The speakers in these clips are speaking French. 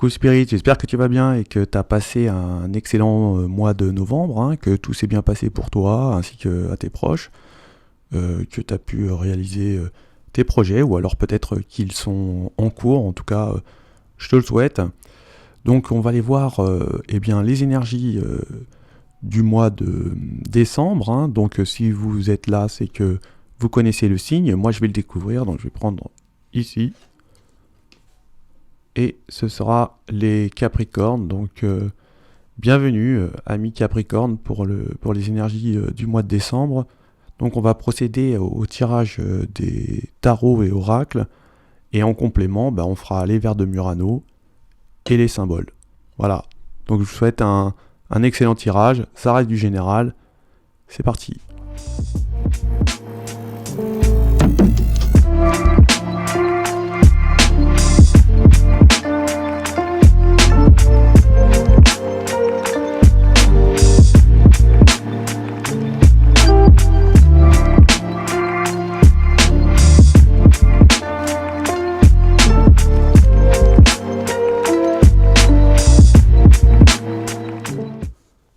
Coucou Spirit, j'espère que tu vas bien et que tu as passé un excellent mois de novembre, hein, que tout s'est bien passé pour toi ainsi que à tes proches, que tu as pu réaliser tes projets ou alors peut-être qu'ils sont en cours, en tout cas je te le souhaite. Donc on va aller voir eh bien, les énergies du mois de décembre, hein. Donc si vous êtes là, c'est que vous connaissez le signe, moi je vais le découvrir, donc je vais prendre ici. Et ce sera les Capricornes, donc bienvenue amis Capricornes pour les énergies du mois de décembre. Donc on va procéder au tirage des tarots et oracles, et en complément, on fera les vers de Murano et les symboles. Voilà, donc je vous souhaite un excellent tirage, ça reste du général, c'est parti.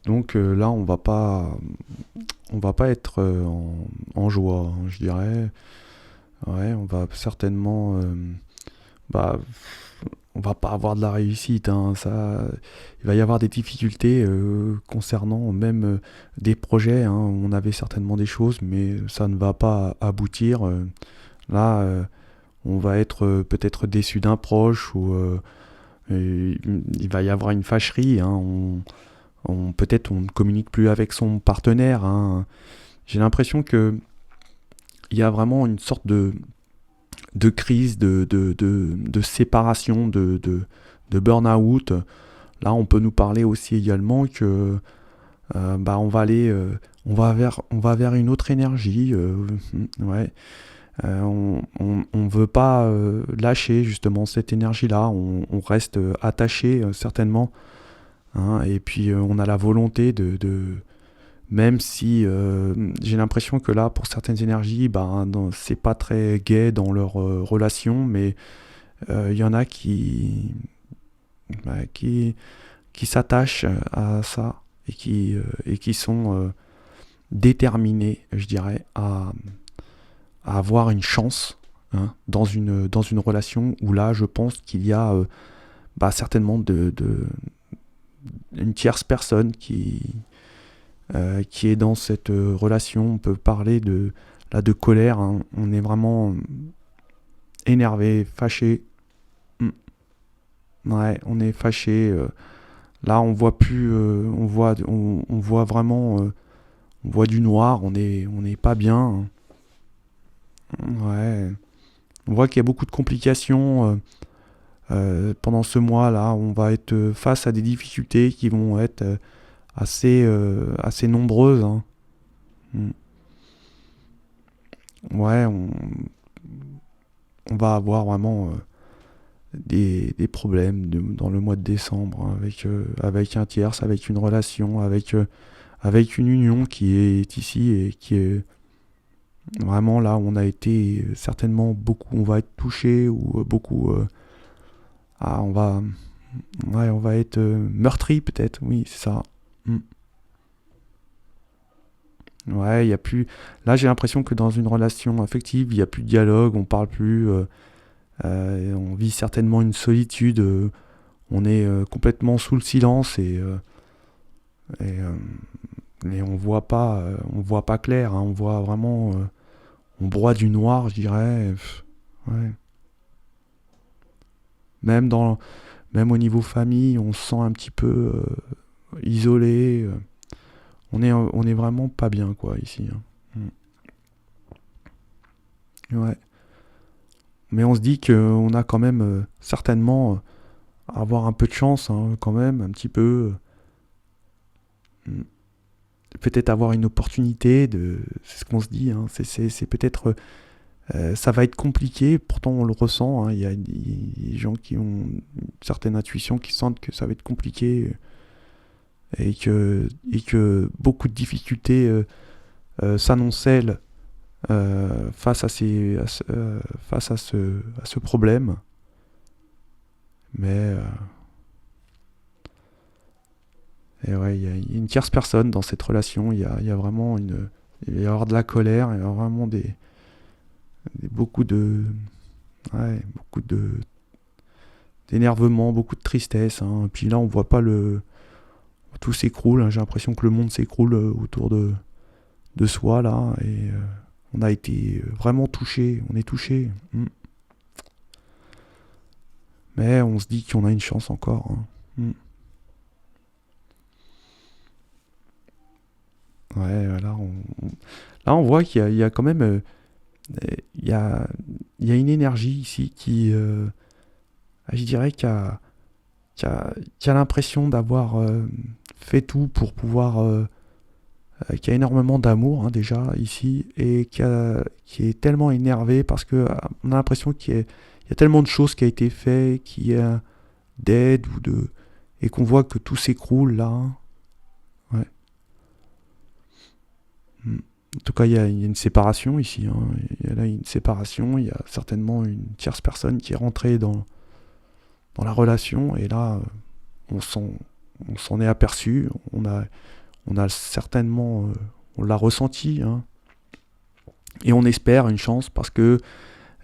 Donc là, on va pas être en joie, hein, je dirais. Ouais, on va certainement, bah, on va pas avoir de la réussite, hein, ça, il va y avoir des difficultés concernant même des projets, hein. On avait certainement des choses, mais ça ne va pas aboutir. Là, on va être peut-être déçu d'un proche ou il va y avoir une fâcherie, hein. Peut-être on ne communique plus avec son partenaire, hein. J'ai l'impression que il y a vraiment une sorte de crise, de séparation, de burn-out. Là, on peut nous parler aussi également que on va vers une autre énergie. Ouais. On veut pas lâcher justement cette énergie-là. On reste attaché certainement, hein. Et puis on a la volonté même si j'ai l'impression que là, pour certaines énergies, c'est pas très gai dans leur relation, mais il y en a qui s'attachent à ça et qui sont déterminés, je dirais, à avoir une chance, hein, dans une relation où là, je pense qu'il y a certainement une tierce personne qui est dans cette relation. On peut parler de colère, hein. On est vraiment énervé, fâché. Ouais, on est fâché. Là, on voit plus, on voit vraiment, on voit du noir. On n'est pas bien. Ouais, on voit qu'il y a beaucoup de complications. Pendant ce mois-là, on va être face à des difficultés qui vont être assez nombreuses, hein. Ouais, on va avoir vraiment des problèmes dans le mois de décembre, hein, avec un tierce, avec une relation, avec une union qui est ici et qui est vraiment là. On a été certainement beaucoup, on va être touché ou beaucoup. On va être meurtri peut-être. Oui, c'est ça. Ouais, il y a plus. Là, j'ai l'impression que dans une relation affective, il n'y a plus de dialogue, on parle plus. On vit certainement une solitude. On est complètement sous le silence et, euh, et on voit pas clair, hein. On voit vraiment, on broie du noir, je dirais. Ouais. Même même au niveau famille, on se sent un petit peu isolé. On est vraiment pas bien, quoi, ici, hein. Ouais. Mais on se dit qu'on a quand même certainement à avoir un peu de chance, hein, quand même, un petit peu. Peut-être avoir une opportunité c'est ce qu'on se dit, hein. C'est peut-être. Ça va être compliqué, pourtant on le ressent, hein. Il y a des gens qui ont une certaine intuition, qui sentent que ça va être compliqué et que beaucoup de difficultés s'annoncent face face à ce problème. Mais Et ouais, il y a une tierce personne dans cette relation. Il y a vraiment il va y avoir de la colère, il y a vraiment beaucoup de, ouais, beaucoup d'énervement, beaucoup de tristesse, hein. Et puis là, on voit pas tout s'écroule, hein. J'ai l'impression que le monde s'écroule autour de soi là, et on a été vraiment touché. On est touché. Mais on se dit qu'on a une chance encore, hein. Ouais, là, on voit qu'il y a quand même, il y a, il y a une énergie ici je dirais, qui a l'impression d'avoir fait tout pour pouvoir, qui a énormément d'amour, hein, déjà ici, et qui est tellement énervé parce que on a l'impression il y a tellement de choses qui a été fait, qui a d'aide et qu'on voit que tout s'écroule là, hein. Ouais. Mm. En tout cas, il y a une séparation ici, hein. Il y a là une séparation. Il y a certainement une tierce personne qui est rentrée dans la relation, et là, on s'en est aperçu. On a certainement, on l'a ressenti, hein. Et on espère une chance parce que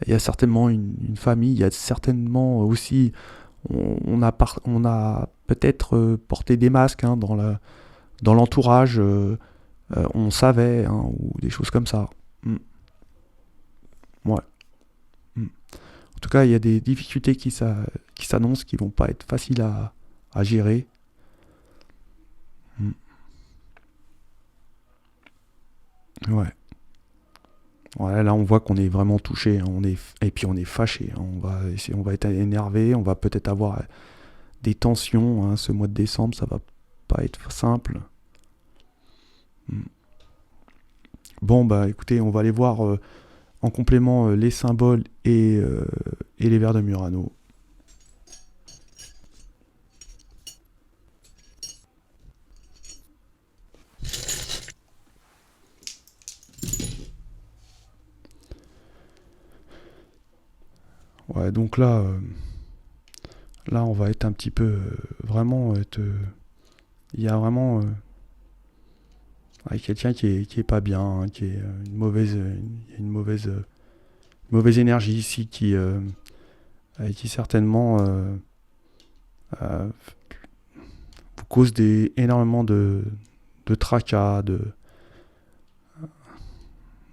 il y a certainement une famille. Il y a certainement aussi, on a peut-être porté des masques, hein, dans l'entourage. On savait, hein, ou des choses comme ça. Mm. Ouais. Mm. En tout cas, il y a des difficultés qui s'annoncent, qui vont pas être faciles à gérer. Mm. Ouais. Ouais, là, on voit qu'on est vraiment touché, hein. Et puis on est fâché, hein. On va être énervé, on va peut-être avoir des tensions, hein. Ce mois de décembre, ça va pas être simple. Mm. Bon, bah écoutez, on va aller voir en complément les symboles et les vers de Murano. Ouais, donc là, on va être un petit peu vraiment il y a vraiment ouais, quelqu'un qui est pas bien, hein, qui est il y a mauvaise énergie ici qui certainement euh, vous cause énormément de tracas,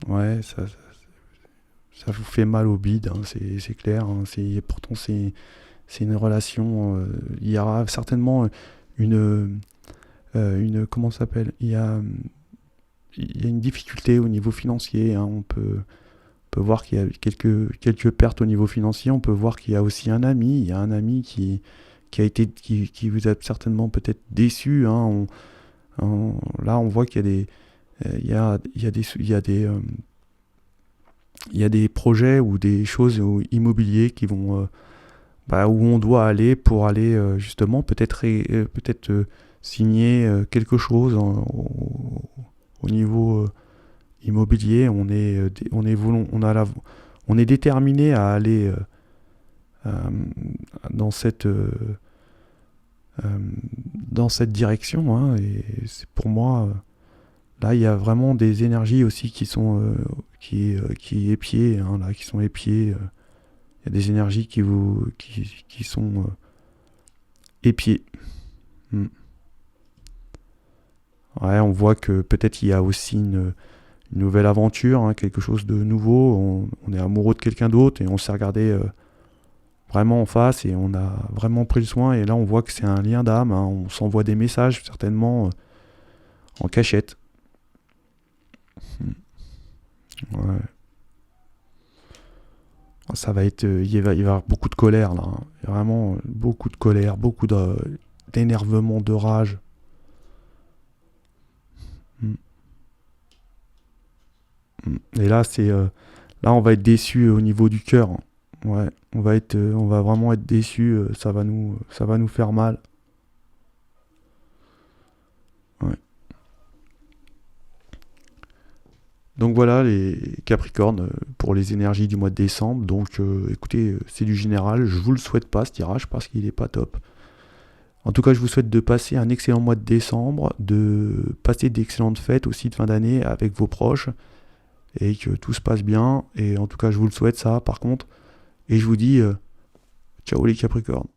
ouais, ça vous fait mal au bide, hein, c'est clair, hein. Pourtant c'est une relation. Il y aura certainement comment ça s'appelle, il y a une difficulté au niveau financier, hein. On peut voir qu'il y a quelques pertes au niveau financier. On peut voir qu'il y a aussi il y a un ami qui vous a certainement peut-être déçu, hein. Là, on voit qu'il y a il y a des projets ou des choses immobiliers qui vont, où on doit aller pour aller justement peut-être signer quelque chose au niveau immobilier. On est déterminé à aller euh, dans euh, dans cette direction, hein. Et c'est pour moi, là, il y a vraiment des énergies aussi qui sont qui épiées, hein, là, qui sont épiées. Il y a des énergies qui sont épiées. Mm. Ouais, on voit que peut-être il y a aussi une nouvelle aventure, hein, quelque chose de nouveau. On est amoureux de quelqu'un d'autre et on s'est regardé vraiment en face et on a vraiment pris le soin. Et là, on voit que c'est un lien d'âme, hein. On s'envoie des messages certainement en cachette. Mm. Ouais. Ça va être, il va y avoir beaucoup de colère là, hein. Il y a vraiment beaucoup de colère, d'énervement, de rage. Mm. Mm. Et là, là, on va être déçu au niveau du cœur, hein. Ouais, on va vraiment être déçu. Ça va nous faire mal. Ouais. Donc voilà les Capricornes pour les énergies du mois de décembre. Donc écoutez, c'est du général. Je vous le souhaite pas ce tirage parce qu'il est pas top. En tout cas, je vous souhaite de passer un excellent mois de décembre, de passer d'excellentes fêtes aussi de fin d'année avec vos proches et que tout se passe bien. Et en tout cas, je vous le souhaite ça par contre. Et je vous dis ciao les Capricornes.